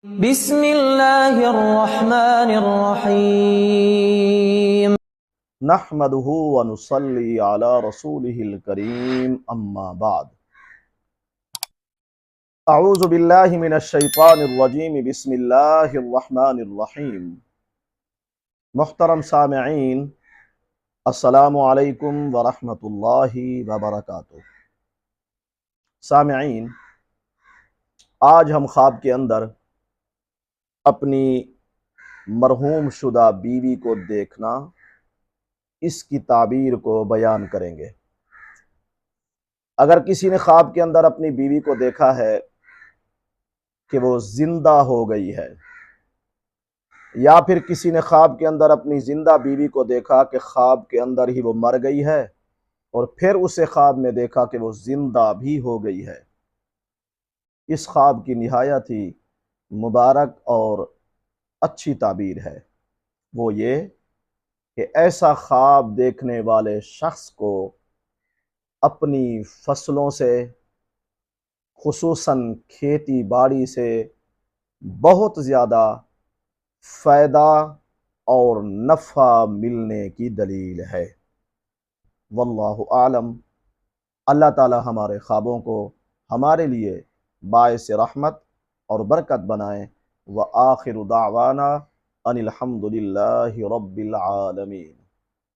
بسم اللہ الرحمن الرحیم نحمده ونصلي على رسوله الكريم اما بعد اعوذ باللہ من الشیطان الرجیم بسم اللہ الرحمن الرحیم محترم سامعین، السلام علیکم ورحمۃ اللہ وبرکاتہ۔ سامعین، آج ہم خواب کے اندر اپنی مرحوم شدہ بیوی کو دیکھنا، اس کی تعبیر کو بیان کریں گے۔ اگر کسی نے خواب کے اندر اپنی بیوی کو دیکھا ہے کہ وہ زندہ ہو گئی ہے، یا پھر کسی نے خواب کے اندر اپنی زندہ بیوی کو دیکھا کہ خواب کے اندر ہی وہ مر گئی ہے، اور پھر اسے خواب میں دیکھا کہ وہ زندہ بھی ہو گئی ہے، اس خواب کی نہایت ہی مبارک اور اچھی تعبیر ہے۔ وہ یہ کہ ایسا خواب دیکھنے والے شخص کو اپنی فصلوں سے، خصوصاً کھیتی باڑی سے بہت زیادہ فائدہ اور نفع ملنے کی دلیل ہے۔ واللہ عالم۔ اللہ تعالی ہمارے خوابوں کو ہمارے لیے باعث رحمت اور برکت بنائیں۔ وآخر دعوانا ان الحمد للہ رب العالمین۔